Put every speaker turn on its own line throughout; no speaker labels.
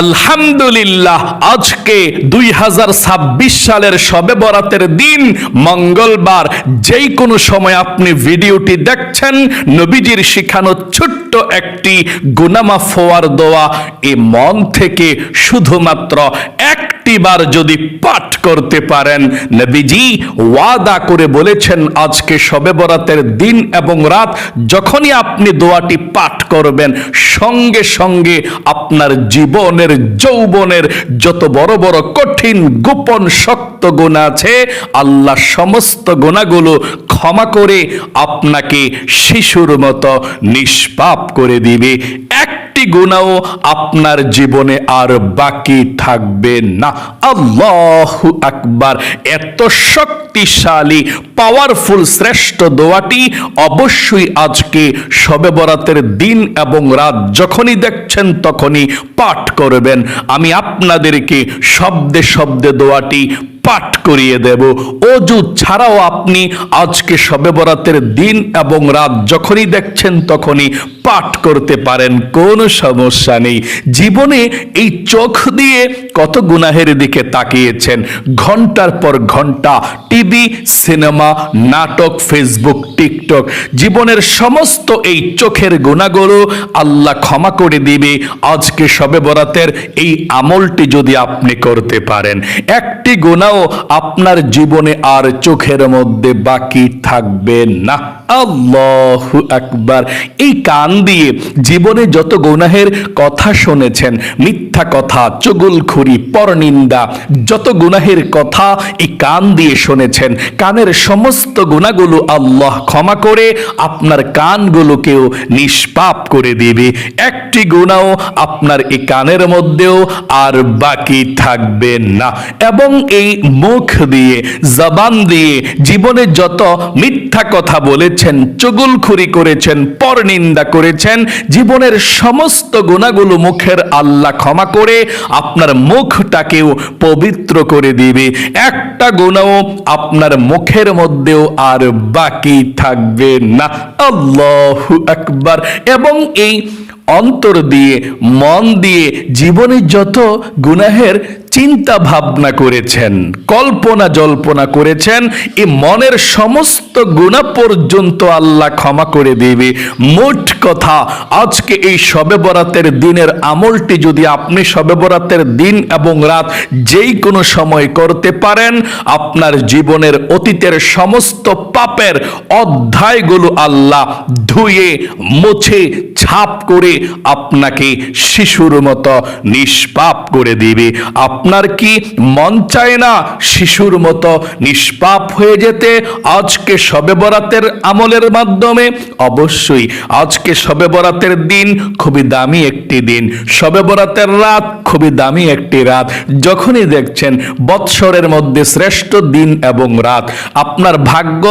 আলহামদুলিল্লাহ, আজকে 2026 সালের শবে বরাতের দিন মঙ্গলবার। যেই কোনো সময় আপনি ভিডিওটি দেখছেন, নবীজির শিখানো ছোট্ট একটি গুনাহ মাফ হওয়ার দোয়া এই মন থেকে শুধুমাত্র একটি বার যদি পাঠ করতে পারেন, নবীজি ওয়াদা করে বলেছেন আজকে শবে বরাতের দিন এবং রাত যখনই আপনি দোয়াটি পাঠ করবেন, সঙ্গে সঙ্গে আপনার জীবনের যৌবনের যত বড় বড় কঠিন গোপন শক্ত গুনাহ আছে, আল্লাহ সমস্ত গুনাহগুলো ক্ষমা করে আপনাকে শিশুর মতো নিষ্পাপ করে দিবে। একটি গুনাহও আপনার জীবনে আর বাকি থাকবে না। আল্লাহু আকবার। এত শক্তিশালী পাওয়ারফুল শ্রেষ্ঠ দোয়াটি অবশ্যই আজকে শবে বরাতের দিন এবং রাত যখনই দেখছেন তখনই পাঠ করবেন। আমি আপনাদেরকে শব্দে শব্দে দোয়াটি পাঠ করিয়ে দেব। অজু ছাড়াও আপনি আজকে শবে বরাতের দিন এবং রাত যখনই দেখছেন তখনই পাঠ করতে পারেন, কোনো সমস্যা নেই। জীবনে এই চোখ দিয়ে কত গুনাহের দিকে তাকিয়েছেন, ঘন্টার পর ঘন্টা টিভি, সিনেমা, নাটক, ফেসবুক, টিকটক, জীবনের সমস্ত এই চোখের গুনাহগুলো আল্লাহ ক্ষমা করে দিবে আজকে শবে বরাতের এই আমলটি যদি আপনি করতে পারেন। একটি গুনাহ আপনার জীবনে আর চোখের মধ্যে বাকি থাকবে না। আল্লাহু আকবার। এই কান দিয়ে জীবনে যত গুনাহের কথা শুনেছেন, মিথ্যা কথা, চুগলখড়ি, পরনিন্দা, যত গুনাহের কথা এই কান দিয়ে শুনেছেন, কানের সমস্ত গুনাহগুলো আল্লাহ ক্ষমা করে আপনার কানগুলোকেও নিষ্পাপ করে দিবে। একটি গুনাহ আপনার এই কানের মধ্যেও আর বাকি থাকবে না। এবং এই মুখ দিয়ে, জবান দিয়ে জীবনে যত মিথ্যা কথা বলেছেন, চুগলখড়ি করেছেন, পরনিন্দা করেছেন, জীবনের সমস্ত গুনাহগুলো মুখের আল্লাহ ক্ষমা করে আপনার মুখটাকেও পবিত্র করে দিবে। একটা গুনাহ আপনার মুখের মধ্যেও আর বাকি থাকবে না। আল্লাহু আকবার। এবং এই অন্তর দিয়ে, মন দিয়ে জীবনে যত গুনাহের চিন্তা ভাবনা করেছেন, কল্পনা জল্পনা করেছেন, এই মনের সমস্ত গুনাহ পর্যন্ত আল্লাহ ক্ষমা করে দেবে। মোট কথা, আজকে এই শবে বরাতের দিনের আমলটি যদি আপনি শবে বরাতের দিন এবং রাত যেই কোনো সময় করতে পারেন, আপনার জীবনের অতীতের সমস্ত পাপের অধ্যায়গুলো আল্লাহ ধুয়ে মুছে ছাপ করে আপনাকে শিশুর মতো নিষ্পাপ করে দিবে। আপনার কি মন চায় না শিশুর মতো নিষ্পাপ হয়ে যেতে আজকে শবে বরাতের আমলের মাধ্যমে? অবশ্যই। আজকে শবে বরাতের দিন খুবই দামি একটি দিন, শবে বরাতের রাত খুবই দামি একটি রাত। যখনই দেখছেন বৎসরের মধ্যে শ্রেষ্ঠ দিন এবং রাত, আপনার ভাগ্য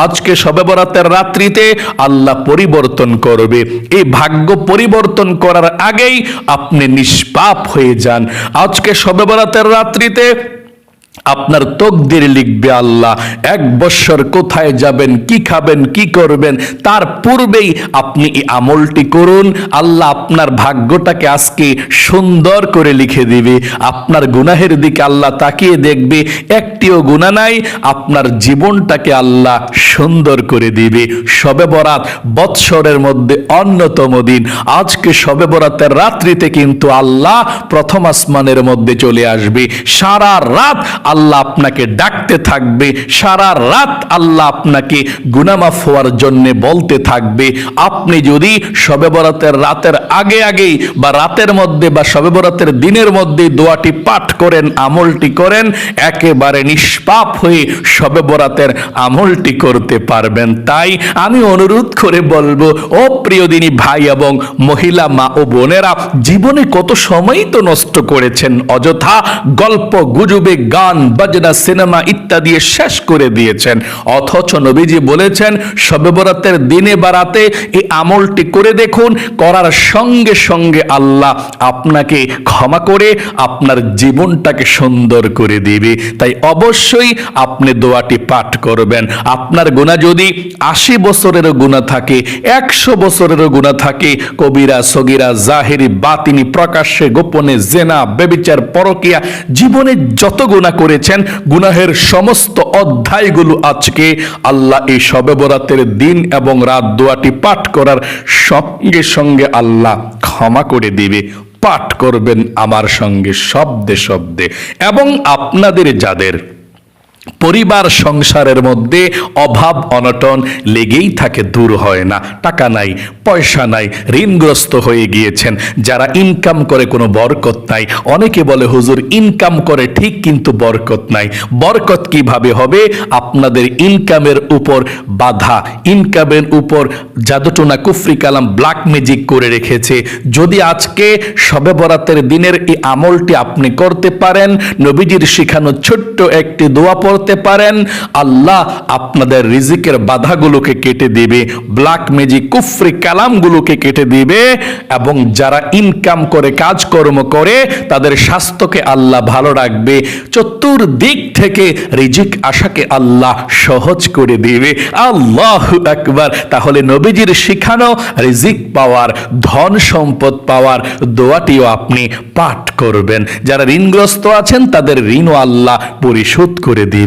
আজকে শবে বরাতের রাত্রিতে আল্লাহ পরিবর্তন করবে। এই ভাগ্য পরিবর্তন করার আগেই আপনি নিষ্পাপ হয়ে যান। আজকে শবে বরাতের রাত্রিতে আপনার তকদির লিখবে আল্লাহ। 1 বৎসর কোথায় যাবেন, কি খাবেন, কি করবেন, তার পূর্বেই আপনি এই আমলটি করুন। আল্লাহ আপনার ভাগ্যটাকে আজকে সুন্দর করে লিখে দিবে। আপনার গুনাহের দিকে আল্লাহ তাকিয়ে দেখবে, একটিও গুনাহ নাই, আপনার জীবনটাকে আল্লাহ সুন্দর করে দিবে। শবে বরাত বৎসরের মধ্যে অন্যতম দিন। আজকে শবে বরাতের রাত্রিতে কিন্তু আল্লাহ প্রথম আসমানের মধ্যে চলে আসবে। সারা রাত আল্লাহ আপনাকে ডাকতে থাকবে, সারা রাত আল্লাহ আপনাকে গুনাহ মাফ হওয়ার জন্য বলতে থাকবে। আপনি যদি শবে বরাতের রাতের আগেই বা রাতের মধ্যে বা শবে বরাতের দিনের মধ্যে দোয়াটি পাঠ করেন, আমলটি করেন, একেবারে নিষ্পাপ হয়ে শবে বরাতের আমলটি করতে পারবেন। তাই আমি অনুরোধ করে বলবো, ও প্রিয় দিনী ভাই এবং মহিলা মা ও বোনেরা, জীবনে কত সময় তো নষ্ট করেছেন অযথা গল্প গুজবে, গান বাজনা, সিনেমা ইত্যাদি শেষ করে দিয়েছেন। অথচ নবীজি বলেছেন শবে বরাতের দিনে বা রাতে এই আমলটি করে দেখুন, করার সঙ্গে সঙ্গে আল্লাহ আপনাকে ক্ষমা করে আপনার জীবনটাকে সুন্দর করে দিবে। তাই অবশ্যই আপনি দোয়াটি পাঠ করবেন। আপনার গুনাহ যদি 80 বছরেরও গুনাহ থাকে, 100 বছরেরও গুনাহ থাকে, কবিরা সগীরা জাহেরি বাতিনি, প্রকাশ্যে গোপনে, জেনা ব্যভিচার পরকিয়া, জীবনে যত গুনাহ করেছেন গুনাহের সমস্ত অধ্যায়গুলো আজকে আল্লাহ এই শবে বরাতের দিন এবং রাত দোয়াটি পাঠ করার সঙ্গে সঙ্গে আল্লাহ ক্ষমা করে দিবে। পাঠ করবেন আমার সঙ্গে শব্দে শব্দে। এবং আপনাদের যাদের পরিবার সংসারের মধ্যে অভাব অনটন লেগেই থাকে, দূর হয় না, টাকা নাই, পয়সা নাই, ঋণগ্রস্ত হয়ে গিয়েছেন, যারা ইনকাম করে কোনো বরকত নাই। অনেকে বলে হুজুর ইনকাম করে ঠিক কিন্তু বরকত নাই। বরকত কিভাবে হবে? আপনাদের ইনকামের উপর বাধা, ইনকামের উপর জাদুটোনা কুফরি কালাম ব্ল্যাক ম্যাজিক করে রেখেছে। যদি আজকে শবে বরাতের দিনের এই আমলটি আপনি করতে পারেন, নবীজির শিখানো ছোট্ট একটি দোয়া পড়তে পারেন, আল্লাহ আপনাদের রিজিকের বাধাগুলোকে কেটে দিবে, ব্ল্যাক ম্যাজিক কুফরি কালামগুলোকে কেটে দিবে। এবং যারা ইনকাম করে কাজকর্ম করে তাদের স্বাস্থ্যকে আল্লাহ ভালো রাখবে, চতুর্দিক থেকে রিজিক আশাকে আল্লাহ সহজ করে দিবে। আল্লাহু আকবার। তাহলে নবীজির শিখানো রিজিক পাওয়ার, ধন সম্পদ পাওয়ার দোয়াটিও আপনি পাঠ করবেন। যারা ঋণগ্রস্ত আছেন তাদের ঋণও আল্লাহ পরিশোধ করে দিবে।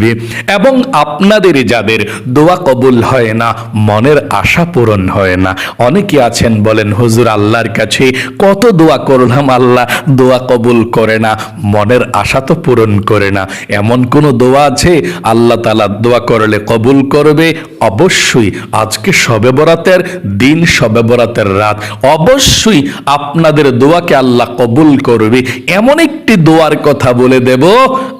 এবং আপনাদের যাদের দোয়া কবুল হয় না, মনের আশা পূরণ হয় না, অনেকে আছেন বলেন হুজুর আল্লাহর কাছে কত দোয়া করলাম আল্লাহ দোয়া কবুল করে না, মনের আশা তো পূরণ করে না। এমন কোন দোয়া আছে আল্লাহ তাআলা দোয়া করলে কবুল করবে? অবশ্যই। আজকে শবে বরাতের দিন, শবে বরাতের রাত, অবশ্যই আপনাদের দোয়াকে আল্লাহ কবুল করবে। এমন একটি দোয়ার কথা বলে দেব,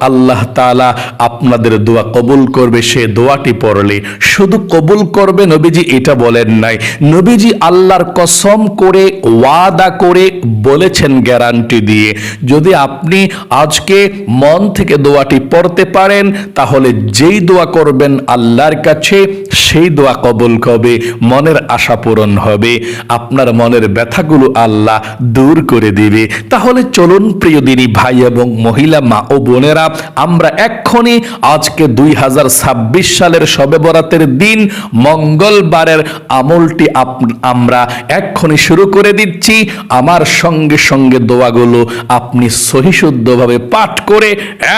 আল্লাহ তাআলা আপনাদের দোয়া কবুল করবে। সে দোয়াটি পড়লে শুধু কবুল করবে নবীজি এটা বলেন নাই, নবীজি আল্লাহর কসম করে ওয়াদা করে বলেছেন গ্যারান্টি দিয়ে, যদি আপনি আজকে মন থেকে দোয়াটি পড়তে পারেন তাহলে যেই দোয়া করবেন আল্লাহর কাছে সেই দোয়া কবুল হবে, মনের আশা পূরণ হবে, আপনার মনের ব্যথাগুলো আল্লাহ দূর করে দিবে। তাহলে চলুন প্রিয় দিনী ভাই এবং মহিলা, মা ও বোনেরা, আমরা এক্ষুনি আজকে 2026 সালের শবে বরাতের দিন মঙ্গলবারের আমলটি আমরা এক্ষুনি শুরু করে দিচ্ছি। আমার সঙ্গে সঙ্গে দোয়াগুলো আপনি সহিশুদ্ধভাবে পাঠ করে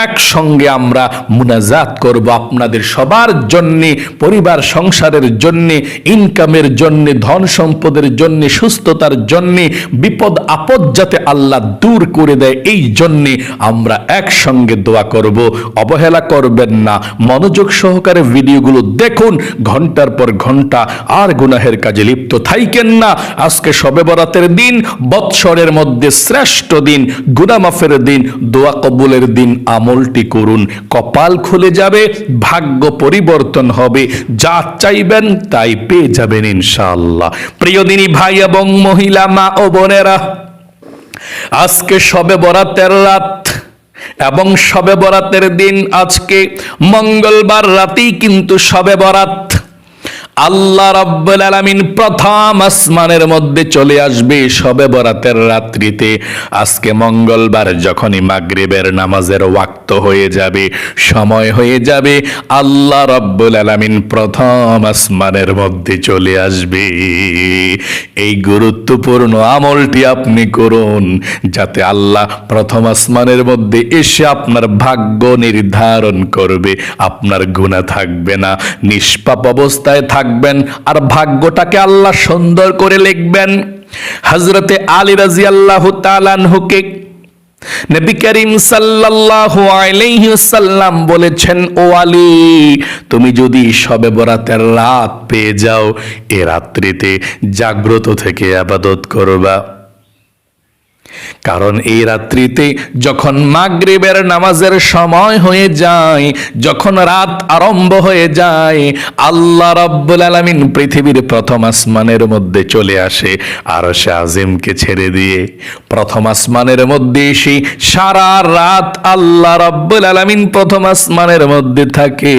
একসঙ্গে আমরা মুনাজাত করব আপনাদের সবার জন্যে, পরিবার সংসারের জন্যে, ইনকামের জন্যে, ধন সম্পদের জন্যে, সুস্থতার জন্যে, বিপদ আপদ যাতে আল্লাহ দূর করে দেয় এই জন্যে আমরা একসঙ্গে দোয়া করব। অবহেলা করবেন না, মনোযোগ সহকারে ভিডিওগুলো দেখুন, ঘন্টার পর ঘন্টা আর গুনাহের কাজে লিপ্ত থাইকেন না। আজকে শবে বরাতের দিন, বৎসরের মধ্যে শ্রেষ্ঠ দিন, গুনাহ মাফের দিন, দোয়া কবুলের দিন। আমলটি করুন, কপাল খুলে যাবে, ভাগ্য পরিবর্তন হবে, যা চাইবেন তাই পেয়ে যাবেন ইনশাআল্লাহ। প্রিয় দিনী ভাই এবং মহিলা, মা ও বোনেরা, আজকে শবে বরাতের রাত এবং শবে বরাতের দিন, আজকে মঙ্গলবার রাতেই কিন্তু শবে বরাত। আল্লাহ রাব্বুল আলামিন প্রথম আসমানের মধ্যে চলে আসবে শবে বরাতের রাত্রিতে। আজকে মঙ্গলবার যখনই মাগরিবের নামাজের ওয়াক্ত হয়ে যাবে, সময় হয়ে যাবে, আল্লাহ রাব্বুল আলামিন প্রথম আসমানের মধ্যে চলে আসবে। এই গুরুত্বপূর্ণ আমলটি আপনি করুন যাতে আল্লাহ প্রথম আসমানের মধ্যে এসে আপনার ভাগ্য নির্ধারণ করবে। আপনার গুনাহ থাকবে না, নিষ্পাপ অবস্থায় থাকবেন, আর ভাগ্যটাকে আল্লাহ সুন্দর করে লিখবেন। হযরতে আলী রাদিয়াল্লাহু তাআলা আনহুকে নবী করিম সাল্লাল্লাহু আলাইহি ওয়াসাল্লাম বলেছেন, ও আলী, তুমি যদি শবে বরাতের রাত পেয়ে যাও, এ রাত্রিতে জাগ্রত থেকে ইবাদত করবা। কারণ এই রাত্রিতে যখন মাগরিবের নামাজের সময় হয়ে যায়, যখন রাত আরম্ভ হয়ে যায়, আল্লাহ রাব্বুল আলামিন পৃথিবীর প্রথম আসমানের মধ্যে চলে আসে আরশে আজিমকে ছেড়ে দিয়ে। প্রথম আসমানের মধ্যে এসে সারা রাত আল্লাহ রাব্বুল আলামিন প্রথম আসমানের মধ্যে থাকে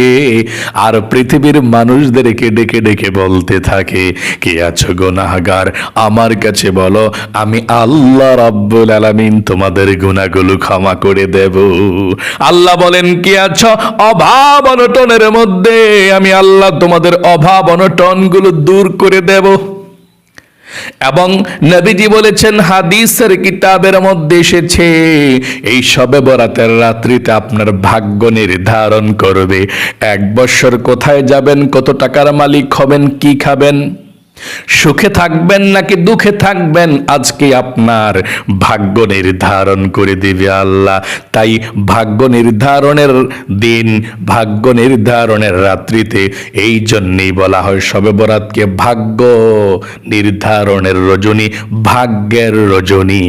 আর পৃথিবীর মানুষদেরকে ডেকে ডেকে বলতে থাকে, কে আছো গুনাহগার, আমার কাছে বলো, আমি আল্লাহ রাব্বুল আলামিন তোমাদের গুনাহগুলো ক্ষমা করে দেব। আল্লাহ বলেন, কে আছো অভাব অনটনের মধ্যে, আমি আল্লাহ তোমাদের অভাব অনটনগুলো দূর করে দেব। এবং নবীজি বলেছেন, হাদিসের কিতাবের মধ্যে এসেছে, এই শবে বরাতের রাত্রিতে আপনার ভাগ্য নির্ধারণ করবে 1 বছর কোথায় যাবেন, কত টাকার মালিক হবেন, কি খাবেন, সুখে থাকবেন নাকি দুঃখে থাকবেন, আজকে আপনার ভাগ্য নির্ধারণ করে দিবে আল্লাহ। তাই ভাগ্য নির্ধারণের দিন, ভাগ্য নির্ধারণের রাত্রিতে এই জন্যই বলা হয় শবে বরাতকে ভাগ্য নির্ধারণের রজনী, ভাগ্যের রজনী।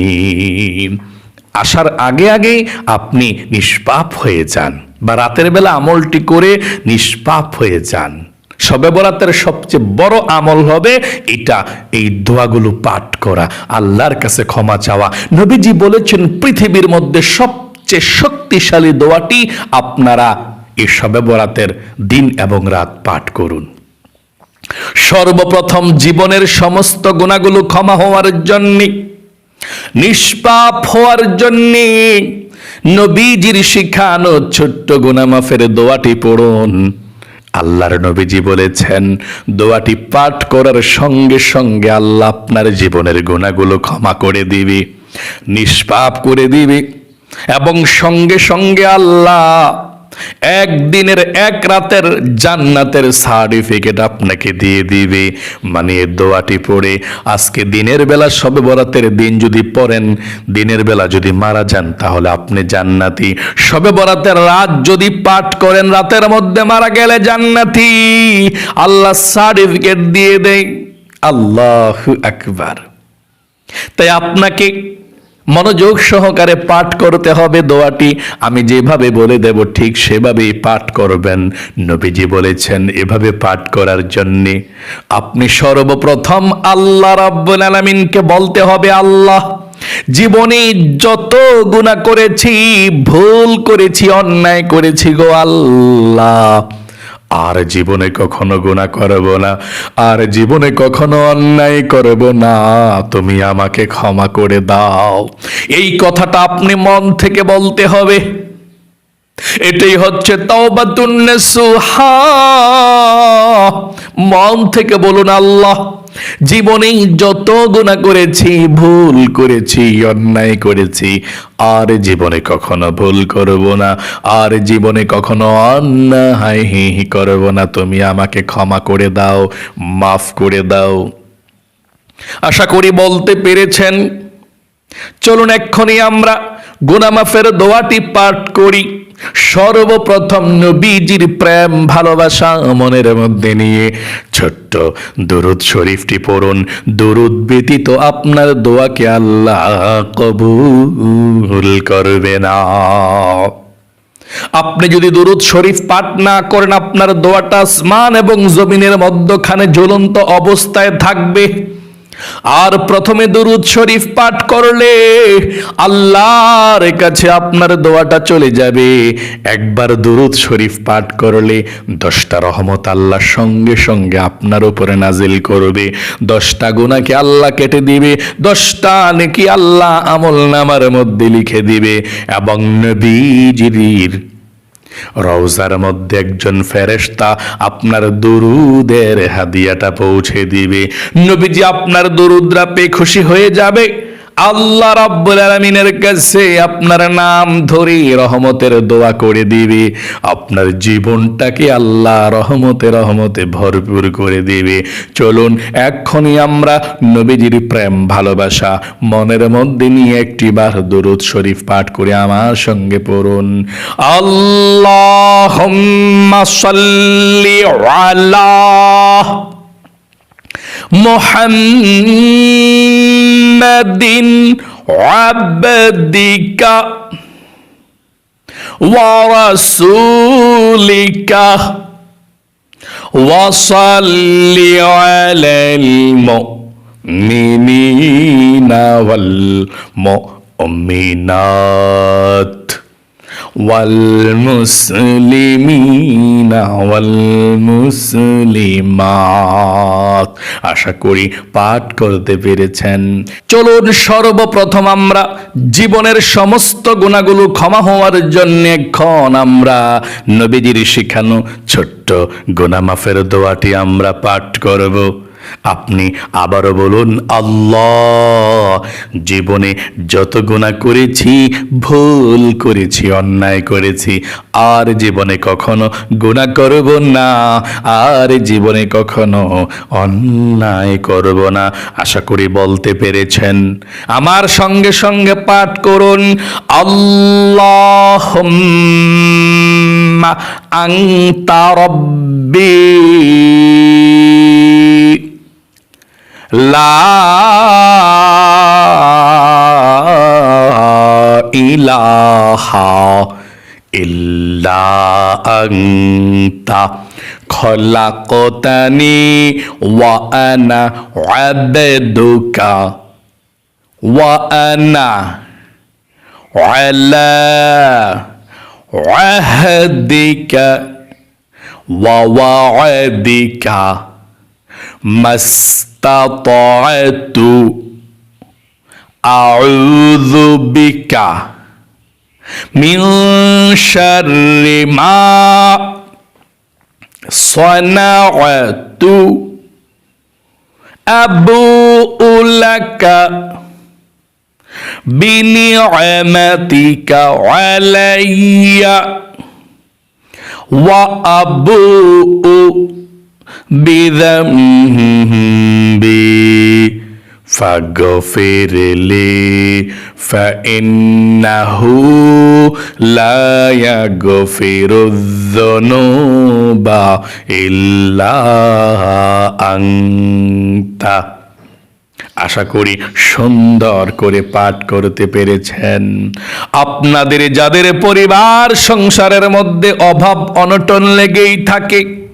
আসার আগে আগেই আপনি নিষ্পাপ হয়ে যান, বা রাতের বেলা আমলটি করে নিষ্পাপ হয়ে যান। শবে বরাতের সবচেয়ে বড় আমল হবে এটা, এই দোয়াগুলো পাঠ করা, আল্লাহর কাছে ক্ষমা চাওয়া। নবীজি বলেছেন, পৃথিবীর মধ্যে সবচেয়ে শক্তিশালী দোয়াটি আপনারা এই শবে বরাতের দিন এবং রাত পাঠ করুন। সর্বপ্রথম জীবনের সমস্ত গুনাহগুলো ক্ষমা হওয়ার জন্যে, নিষ্পাপ হওয়ার জন্যে নবীজির শিখানো ছোট্ট গুনাহ মাফের দোয়াটি পড়ুন। আল্লাহর নবীজি বলেছেন, দোয়াটি পাঠ করার সঙ্গে সঙ্গে আল্লাহ আপনার জীবনের গুনাহগুলো ক্ষমা করে দিবে, নিষ্পাপ করে দিবে, এবং সঙ্গে সঙ্গে আল্লাহ একদিনের 1 রাতের জান্নাতের সার্টিফিকেট আপনাকে দিয়ে দিবে। মানে দোয়াটি পড়ে আজকে দিনের বেলা শবে বরাতের দিন যদি পড়েন, দিনের বেলা যদি মারা যান তাহলে আপনি জান্নাতি। শবে বরাতের রাত যদি পাঠ করেন, রাতের মধ্যে মারা গেলে জান্নাতি, আল্লাহ সার্টিফিকেট দিয়ে দেয়। আল্লাহু আকবার। তাই আপনাকে মনোযোগ সহকারে পাঠ করতে হবে দোয়াটি। আমি যেভাবে বলে দেব ঠিক সেভাবেই পাঠ করবেন। নবীজি বলেছেন, এভাবে পাঠ করার জন্যে আপনি সর্বপ্রথম আল্লাহ রাব্বুল আলামিনকে বলতে হবে, আল্লাহ, জীবনে যত গুনাহ করেছি, ভুল করেছি, অন্যায় করেছি গো আল্লাহ, আর জীবনে কখনো গুনাহ করব না, আর জীবনে কখনো অন্যায় করব না, তুমি আমাকে ক্ষমা করে দাও। এই কথাটা আপনি মন থেকে বলতে হবে। এটাই হচ্ছে তাওবাতুন নাসুহা। মন থেকে বলুন, আল্লাহ, জীবনে যত গুনাহ করেছি, ভুল করেছি, অন্যায় করেছি, আর জীবনে কখনো ভুল করব না, আর জীবনে কখনো অন্যায় করব না, তুমি আমাকে ক্ষমা করে দাও, মাফ করে দাও। আশা করি বলতে পেরেছেন। চলুন এক্ষুনি আমরা গুনাহ মাফের দোয়াটি পাঠ করি। সর্বপ্রথম নবীজির প্রেম ভালোবাসা মনের মধ্যে নিয়ে ছোট্ট দুরূদ শরীফটি পড়ুন। দুরূদ ব্যতীত আপনার দোয়াকে আল্লাহ কবুল করবে না। আপনি যদি দুরূদ শরীফ পাঠ না করেন, আপনার দোয়াটা আসমান এবং জমিনের মধ্যখানে ঝুলন্ত অবস্থায় থাকবে। আর প্রথমে দুরূদ শরীফ পাঠ করলে আল্লাহর কাছে আপনার দোয়াটা চলে যাবে। একবার দুরূদ শরীফ পাঠ করলে 10টা রহমত আল্লাহ সঙ্গে সঙ্গে আপনার উপরে নাজিল করবে। 10টা গুনাহকে আল্লাহ কেটে দিবে, 10টা নেকি আল্লাহ আমলনামার মধ্যে লিখে দিবে। এবং নবীজির রওজার মধ্যে একজন ফেরেশতা আপনার দুরুদের হাদিয়াটা পৌঁছে দিবে। নবীজি আপনার দুরুদরা পেয়ে খুশি হয়ে যাবে। আল্লাহ রাব্বুল আলামিনের কাছে আপনার নাম ধরে রহমতের দোয়া করে দিবে। আপনার জীবনটাকে আল্লাহ রহমতে রহমতে ভরপুর করে দিবে। চলুন এক্ষুনি আমরা নবীজির প্রেম ভালোবাসা মনের মধ্যে নিয়ে একটিবার দুরূদ শরীফ পাঠ করে আমার সঙ্গে পড়ুন। আল্লাহুম্মা সাল্লি আলা মুহাম্মাদিন আবদিকা ওয়া রাসূলিকা ওয়া সাল্লি আলাল মুমিনিনা ওয়াল মুমিনাত ওয়াল মুসলিমিনা ওয়াল মুসলিমাত। আশা করি পাঠ করতে পেরেছেন। চলুন সর্বপ্রথম আমরা জীবনের সমস্ত গুনাহগুলো ক্ষমা হওয়ার জন্য এখন আমরা নবীজির শিখানো ছোট্ট গুনাহ মাফের দোয়াটি আমরা পাঠ করব। আপনি আবারও বলুন, আল্লাহ, জীবনে যত গুনাহ করেছি, ভুল করেছি, অন্যায় করেছি, আর জীবনে কখনো গুনাহ করব না, আর জীবনে কখনো অন্যায় করব না। আশা করি বলতে পেরেছেন। আমার সঙ্গে সঙ্গে পাঠ করুন, আল্লাহুম্মা আনতা রাব্বি লা ইলাহা ইল্লা আনতা খলাকতানি ওয়া আনা আবদুকা ওয়া আনা আলা আহদিকা ওয়া ওয়া'দিকা মাস্তাতা'তু আউযু বিকা মিন শাররি মা সানা'তু আবুউ লাকা বিনি'মাতিকা আলাইয়া ওয়া আবুউ বিযামবি ফাগফিরলি ফাইন্নাহু লা ইয়াগফিরুয-যুনুবা ইল্লা আনতা। আশা করি সুন্দর করে পাঠ করতে পেরেছেন। আপনাদের যাদের পরিবার সংসারের মধ্যে অভাব অনটন লেগেই থাকে,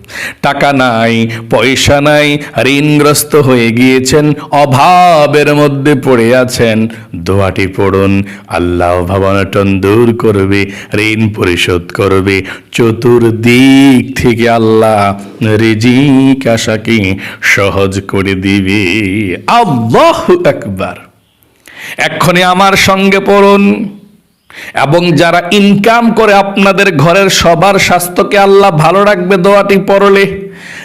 টাকা নাই, পয়সা নাই, ঋণগ্রস্ত হয়ে গিয়েছেন, অভাবের মধ্যে পড়ে আছেন, দোয়াটি পড়ুন। আল্লাহ অভাব অনটন দূর করবে, ঋণ পরিশোধ করবে, চতুর্দিক থেকে আল্লাহ রিজিক আশাকে সহজ করে দিবে। আল্লাহু আকবার। এক্ষুনি আমার সঙ্গে পড়ুন। এবং যারা ইনকাম করে আপনাদের ঘরের সবার স্বাস্থ্যকে আল্লাহ ভালো রাখবে, দোয়াটি পড়লে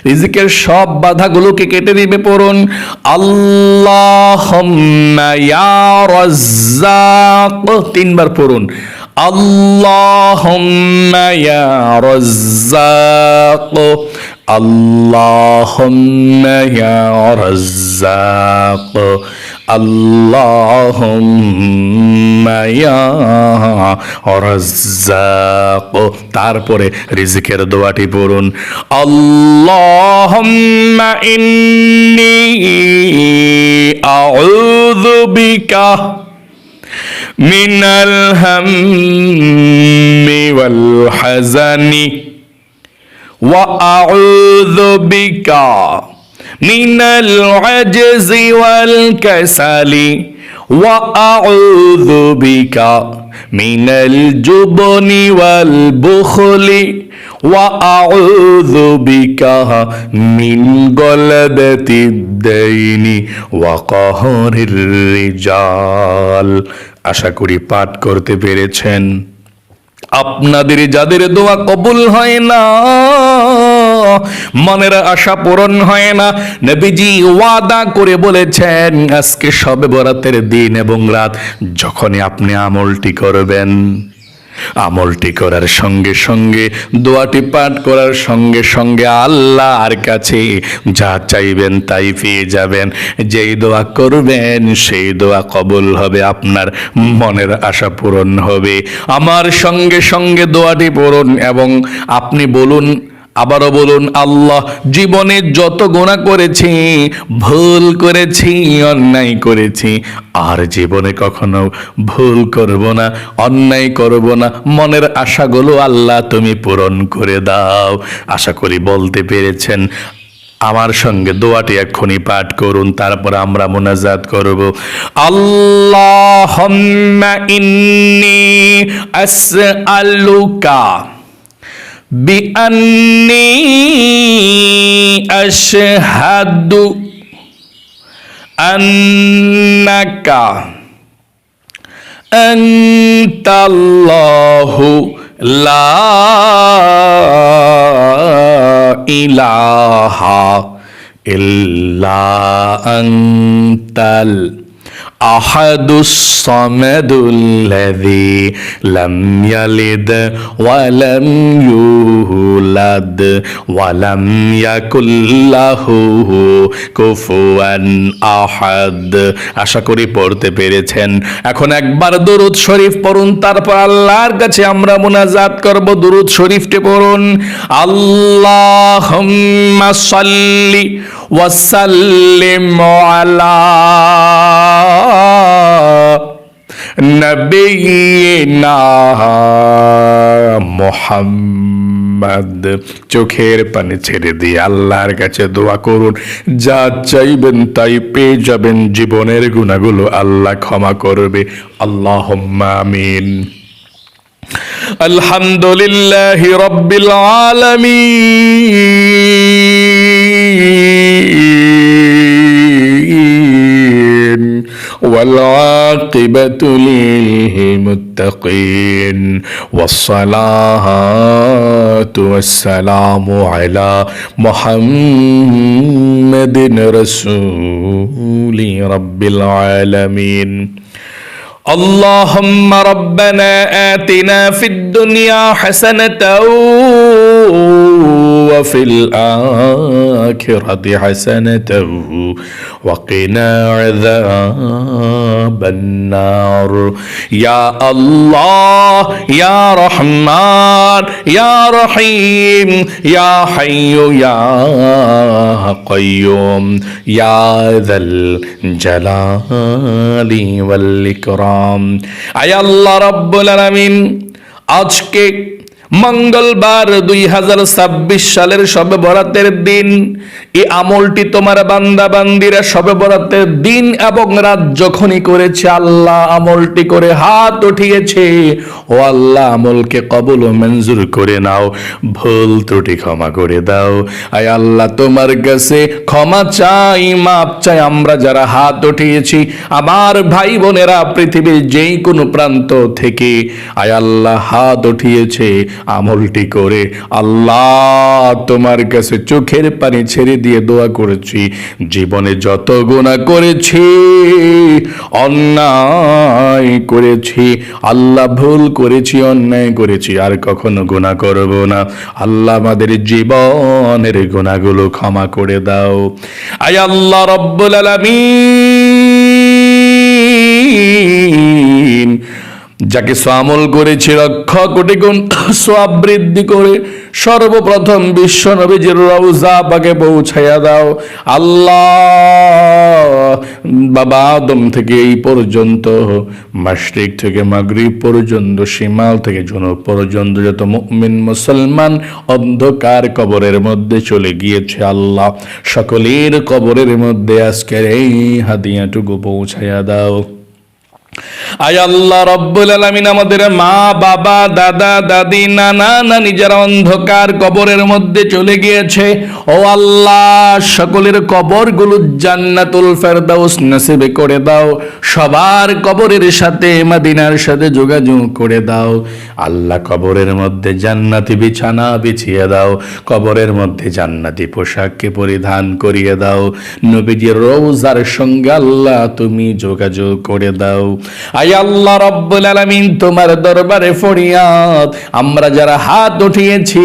রিজিকের সব বাধাগুলোকে কেটে দিবে। পড়ুন, আল্লাহুম্মা ইয়া রাজ্জাক, তিনবার পড়ুন, আল্লাহুম্মা ইয়া রাজ্জাক, আল্লাহুম্মা ইয়া রাজ্জাক, আল্লাহুম্মা ইয়া রাজ্জাক। তারপরে রিজিকের দোয়াটি পড়ুন, আল্লাহুম্মা ইন্নী আউযু বিকা মিনাল হাম্মি ওয়াল হাযানি ওয়া আউযু বিকা মিনাল আজজি ওয়াল কাসালি ওয়া আউযু বিকা মিনাল জুবনি ওয়াল বুখলি ওয়া আউযু বিকা মিন গলাবাতিদ দাইনি ওয়া কাহরির রিজাল। আশা করি পাঠ করতে পেরেছেন। আপনাদের যাদের দোয়া কবুল হয় না, মনের আশা পূরণ হয় না, নবীজি ওয়াদা করে বলেছেন, আজকে শবে বরাতের দিন এবং রাত যখনই আপনি আমলটি করবেন, আমলটি করার সঙ্গে সঙ্গে, দোয়াটি পাঠ করার সঙ্গে সঙ্গে আল্লাহর কাছে যা চাইবেন তাই পেয়ে যাবেন। যেই দোয়া করবেন সেই দোয়া কবুল হবে, আপনার মনের আশা পূরণ হবে। আমার সঙ্গে সঙ্গে দোয়াটি পড়ুন এবং আপনি বলুন, আবারও বলুন, আল্লাহ জীবনে যত গুনাহ করেছি, ভুল করেছি, অন্যায় করেছি, আর জীবনে কখনো ভুল করব না, অন্যায় করব না, মনের আশাগুলো আল্লাহ তুমি পূরণ করে দাও। আশা করি বলতে পেরেছেন। আমার সঙ্গে দোয়াটি এক্ষুনি পাঠ করুন, তারপর আমরা মুনাজাত করব। আল্লাহুম্মা ইন্নী আসআলুকা বিআন্নী আশহাদু আন্নাকা আনতাল্লাহু লা ইলাহা ইল্লা আনতাল আহাদুস সামাদুল্লাযী লাম ইয়ালিদ ওয়া লাম ইউলাদ ওয়া লাম ইয়াকুল লাহু কুফুয়ান আহাদ। আশা করি পড়তে পেরেছেন। এখন একবার দরুদ শরীফ পড়ুন, তারপর আল্লাহর কাছে আমরা মুনাজাত করব। দরুদ শরীফটি পড়ুন। আল্লাহুম্মা সাল্লি ওয়া সাল্লিম আলা নবিয়িনা মুহাম্মদ। চোখের পানি ছেড়ে দিয়ে আল্লাহর কাছে দোয়া করুন, যা চাইবেন তাই পেয়ে যাবেন। জীবনের গুনাহগুলো আল্লাহ ক্ষমা করবে। আল্লাহুম্মা আমিন। আলহামদুলিল্লাহি রাব্বিল আলামিন ওয়াল আকিবাতু লিল মুত্তাকিন ওয়াসসালাতু ওয়াসসালামু আলা মুহাম্মাদিন রাসূলি রাব্বিল আলামিন। اللهم ربنا آتنا في الدنيا حسنة وفي الآخرة حسنة وقنا عذاب النار يا الله يا رحمن يا رحيم يا حي يا قيوم يا ذا الجلال والإكرام। আয় আল্লাহ রাব্বুল আলামিন, আজকে মঙ্গলবার 2026 সালের শবে বরাতের দিন, এই আমলটি তোমার বান্দা বান্দিরা শবে বরাতের দিন এবং রাত যখনই করেছে, আল্লাহ আমলটি করে হাত উঠিয়েছে। ও আল্লাহ, আমলকে কবুল ও মঞ্জুর করে নাও, ভুল ত্রুটি ক্ষমা করে দাও। আয় আল্লাহ, তোমার কাছে ক্ষমা চাই, মাপ চাই। আমরা যারা হাত উঠিয়েছি, আমার ভাই বোনেরা পৃথিবীর যেই কোনো প্রান্ত থেকে আয় আল্লাহ হাত উঠিয়েছে, আমলটি করে আল্লাহ তোমার কাছে চোখের পানি ছেড়ে দিয়ে দোয়া করেছি, জীবনে যত গুনাহ করেছি, অন্যায় করেছি আল্লাহ, ভুল করেছি, অন্যায় করেছি, আর কখনো গুনাহ করব না। আল্লাহ আমাদের জীবনের গুনাহগুলো ক্ষমা করে দাও। আয় আল্লাহ রব্বুল আলামিন, যাকে আমল করেছে লক্ষ কোটি গুণ সওয়াব বৃদ্ধি করে সর্বপ্রথম বিশ্ব নবীজির রওজা পাকে পৌঁছায়া দাও। আল্লাহ, বাবা আদম থেকে এই পর্যন্ত, মাশরিক থেকে মাগরিব পর্যন্ত, শিমাল থেকে জুনুব পর্যন্ত যত মুমিন মুসলমান অন্ধকার কবরের মধ্যে চলে গিয়েছে, আল্লাহ সকলের কবরের মধ্যে আজকের এই হাদিয়াটুকু পৌঁছায়া দাও। আয় আল্লাহ রব্বুল আলামিন, আমাদের মা বাবা দাদা দাদি নানা নানি যারা অন্ধকার কবরের মধ্যে চলে গিয়েছে, ও আল্লাহ সকলের কবরগুলো জান্নাতুল ফেরদাউস নসিব করে দাও। সবার কবরের সাথে মদিনার সাথে যোগাযোগ করে দাও। আল্লাহ কবরের মধ্যে জান্নাতি বিছানা বিছিয়ে দাও, কবরের মধ্যে জান্নাতি পোশাককে পরিধান করিয়ে দাও। নবীজির রওজার সঙ্গে আল্লাহ তুমি যোগাযোগ করে দাও। আয় আল্লাহ রব্বুল আলামিন, তোমার দরবারে ফরিয়াদ, আমরা যারা হাত উঠিয়েছি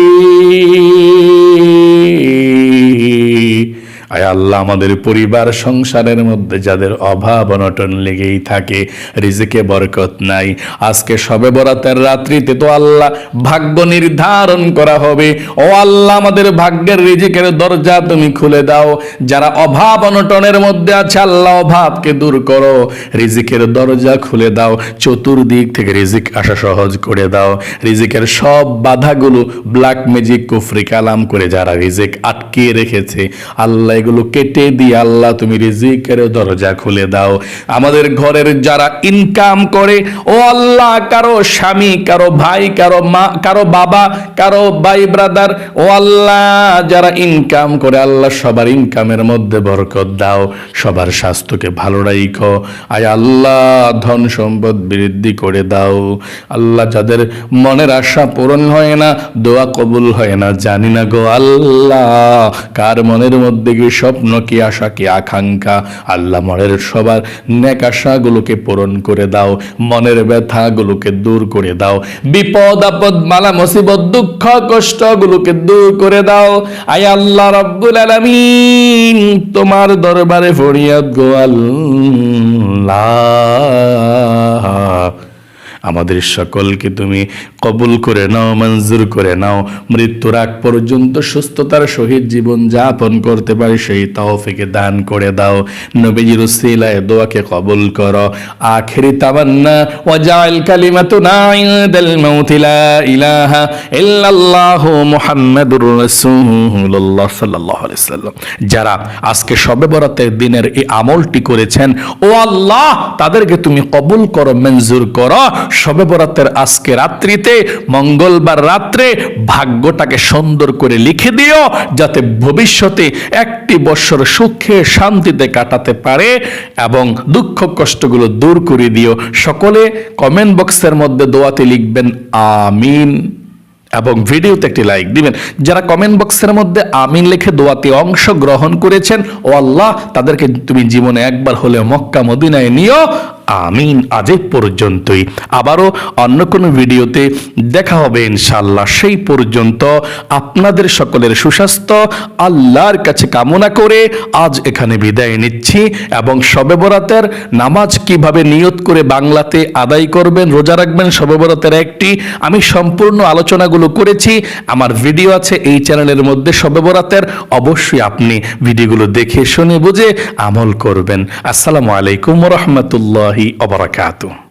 আয় আল্লাহ, আমাদের পরিবার সংসারের মধ্যে যাদের অভাব অনটন লেগেই থাকে, রিজিকে বরকত নাই, আজকে শবে বরাতের রাত্রিতে তো আল্লাহ ভাগ্য নির্ধারণ করা হবে। ও আল্লাহ, আমাদের ভাগ্যের রিজিকের দরজা তুমি খুলে দাও। যারা অভাব অনটনের মধ্যে আছে আল্লাহ, অভাবকে দূর করো, রিজিকের দরজা খুলে দাও, চতুর্দিক থেকে রিজিক আসা সহজ করে দাও। রিজিকের সব বাধাগুলো ব্ল্যাক ম্যাজিক কুফরি কালাম করে যারা রিজিক আটকে রেখেছে আল্লাহ, এগুলো কেটে দিয়ে আল্লাহ তুমি রিজিকের দরজা খুলে দাও। আমাদের ঘরের যারা ইনকাম করে, ও আল্লাহ, কারো স্বামী, কারো ভাই, কারো মা, কারো বাবা, কারো ভাই ব্রাদার, ও আল্লাহ, যারা ইনকাম করে আল্লাহ সবার ইনকামের মধ্যে বরকত দাও, সবার স্বাস্থ্যকে ভালো রাখো। আয় আল্লাহ, ধন সম্পদ বৃদ্ধি করে দাও। আল্লাহ, যাদের মনের আশা পূরণ হয় না, দোয়া কবুল হয় না, জানি না গো আল্লাহ, কার মনের মধ্যে কি স্বপ্ন, কি আশা, কি আকাঙ্ক্ষা, আল্লাহ মনের সবার নেক আশাগুলোকে পূরণ করে দাও, মনের ব্যথাগুলোকে দূর করে দাও, বিপদ আপদ মালা মুসিবত দুঃখ কষ্টগুলোকে দূর করে দাও। আয় আল্লাহ রাব্বুল আলামিন, তোমার দরবারে ফরিয়াদ গো আল্লাহ, আমাদের সকলকে তুমি কবুল করে নাও, মঞ্জুর করে নাও, মৃত্যুর আগ পর্যন্ত সুস্থতার সহিত জীবন যাপন করতে পারি সেই তৌফিক দান করে দাও। নবীজির উসিলায় দোয়াকে কবুল করো। আখিরি তামান্না ওয়াজাল কালিমাতুনা ইনদাল মাউতি লা ইলাহা ইল্লাল্লাহু মুহাম্মাদুর রাসূলুল্লাহ সাল্লাল্লাহু আলাইহি ওয়াসাল্লাম। যারা আজকে শবে বরাতের দিনের এই আমলটি করেছেন, ও আল্লাহ, তাদেরকে তুমি কবুল করো, মঞ্জুর করো। শবে বরাতের আজকে রাত্রিতে, মঙ্গলবার রাত্রে ভাগ্যটাকে সুন্দর করে লিখে দিও, যাতে ভবিষ্যতে একটি বছর সুখে শান্তিতে কাটাতে পারে এবং দুঃখ কষ্টগুলো দূর করে দিও। সকলে কমেন্ট বক্সের মধ্যে দোয়াতে লিখবেন আমিন এবং ভিডিওতে একটি লাইক দিবেন। যারা কমেন্ট বক্সের মধ্যে আমিন লিখে দোয়াতে অংশগ্রহণ করেছেন, ও আল্লাহ, তাদেরকে তুমি জীবনে একবার হলেও মক্কা মদিনায় নিও। আমিন। আজ এই পর্যন্তই, আবারও অন্য কোনো ভিডিওতে দেখা হবে ইনশাআল্লাহ। সেই পর্যন্ত আপনাদের সকলের সুস্বাস্থ্য আল্লাহর কাছে কামনা করে আজ এখানে বিদায় নিচ্ছি। এবং শবে বরাতের নামাজ কিভাবে নিয়ত করে বাংলাতে আদায় করবেন, রোজা রাখবেন, শবে বরাতের একটি আমি সম্পূর্ণ আলোচনাগুলো করেছি, আমার ভিডিও আছে এই চ্যানেলের মধ্যে শবে বরাতের। অবশ্যই আপনি ভিডিওগুলো দেখে শুনে বুঝে আমল করবেন। আসসালামু আলাইকুম ওয়া রাহমাতুল্লাহি ওয়া বারাকাতুহু।